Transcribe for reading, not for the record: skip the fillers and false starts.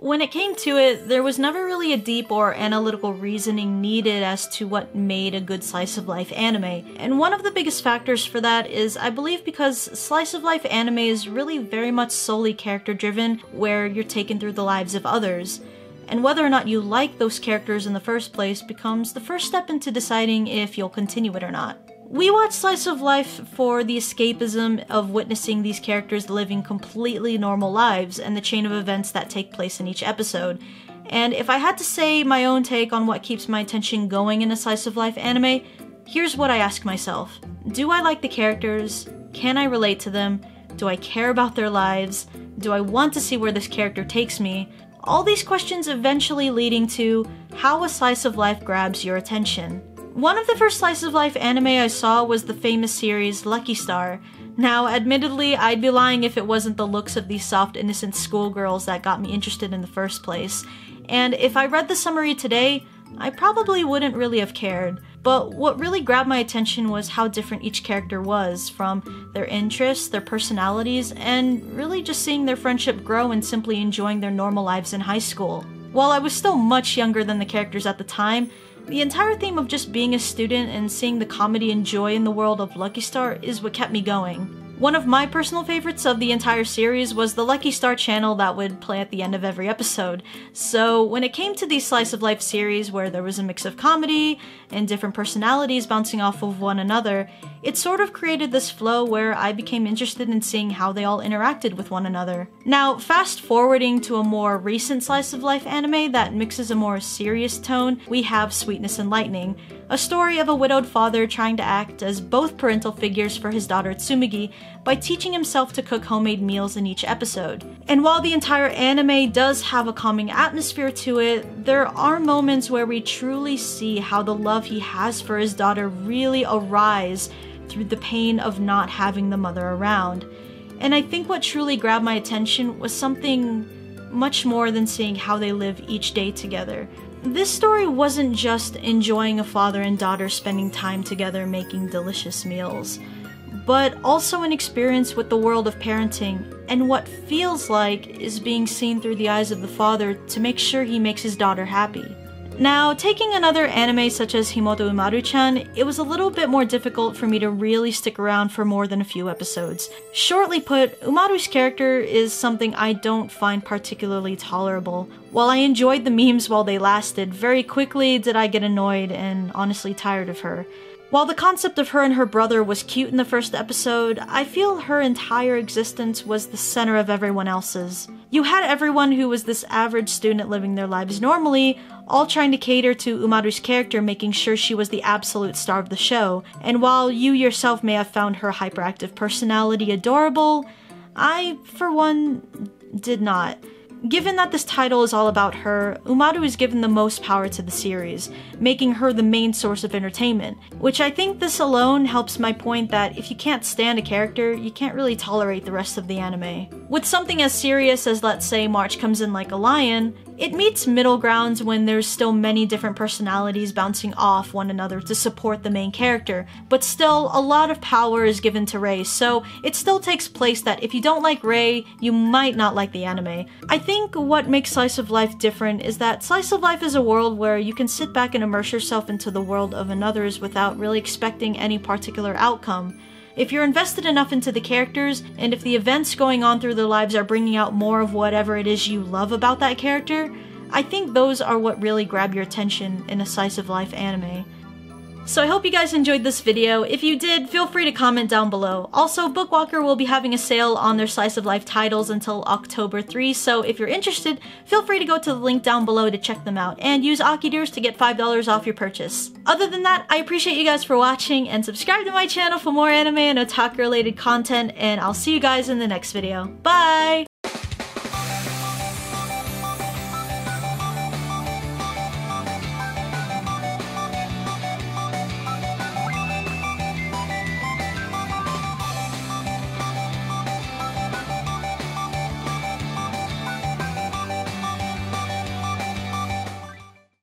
When it came to it, there was never really a deep or analytical reasoning needed as to what made a good slice of life anime. And one of the biggest factors for that is, I believe, because slice of life anime is really very much solely character driven, where you're taken through the lives of others. And whether or not you like those characters in the first place becomes the first step into deciding if you'll continue it or not. We watch slice of life for the escapism of witnessing these characters living completely normal lives and the chain of events that take place in each episode. And if I had to say my own take on what keeps my attention going in a slice of life anime, here's what I ask myself. Do I like the characters? Can I relate to them? Do I care about their lives? Do I want to see where this character takes me? All these questions eventually leading to how a slice of life grabs your attention. One of the first slice of life anime I saw was the famous series Lucky Star. Now, admittedly, I'd be lying if it wasn't the looks of these soft, innocent schoolgirls that got me interested in the first place. And if I read the summary today, I probably wouldn't really have cared. But what really grabbed my attention was how different each character was, from their interests, their personalities, and really just seeing their friendship grow and simply enjoying their normal lives in high school. While I was still much younger than the characters at the time, the entire theme of just being a student and seeing the comedy and joy in the world of Lucky Star is what kept me going. One of my personal favorites of the entire series was the Lucky Star channel that would play at the end of every episode. So when it came to these slice of life series where there was a mix of comedy and different personalities bouncing off of one another, it sort of created this flow where I became interested in seeing how they all interacted with one another. Now, fast forwarding to a more recent slice of life anime that mixes a more serious tone, we have Sweetness and Lightning, a story of a widowed father trying to act as both parental figures for his daughter Tsumugi by teaching himself to cook homemade meals in each episode. And while the entire anime does have a calming atmosphere to it, there are moments where we truly see how the love he has for his daughter really arise through the pain of not having the mother around. And I think what truly grabbed my attention was something much more than seeing how they live each day together. This story wasn't just enjoying a father and daughter spending time together making delicious meals, but also an experience with the world of parenting and what feels like is being seen through the eyes of the father to make sure he makes his daughter happy. Now, taking another anime such as Himoto Umaru-chan, it was a little bit more difficult for me to really stick around for more than a few episodes. Shortly put, Umaru's character is something I don't find particularly tolerable. While I enjoyed the memes while they lasted, very quickly did I get annoyed and honestly tired of her. While the concept of her and her brother was cute in the first episode, I feel her entire existence was the center of everyone else's. You had everyone who was this average student living their lives normally, all trying to cater to Umaru's character, making sure she was the absolute star of the show, and while you yourself may have found her hyperactive personality adorable, I, for one, did not. Given that this title is all about her, Umaru is given the most power to the series, making her the main source of entertainment, which I think this alone helps my point that if you can't stand a character, you can't really tolerate the rest of the anime. With something as serious as, let's say, March Comes In Like a Lion, it meets middle grounds when there's still many different personalities bouncing off one another to support the main character, but still a lot of power is given to Rei, so it still takes place that if you don't like Rei, you might not like the anime. I think what makes Slice of Life different is that Slice of Life is a world where you can sit back and immerse yourself into the world of another's without really expecting any particular outcome. If you're invested enough into the characters, and if the events going on through their lives are bringing out more of whatever it is you love about that character, I think those are what really grab your attention in a slice of life anime. So I hope you guys enjoyed this video. If you did, feel free to comment down below. Also, Bookwalker will be having a sale on their slice of life titles until October 3, so if you're interested, feel free to go to the link down below to check them out, and use Akideers to get $5 off your purchase. Other than that, I appreciate you guys for watching, and subscribe to my channel for more anime and otaku related content, and I'll see you guys in the next video. Bye!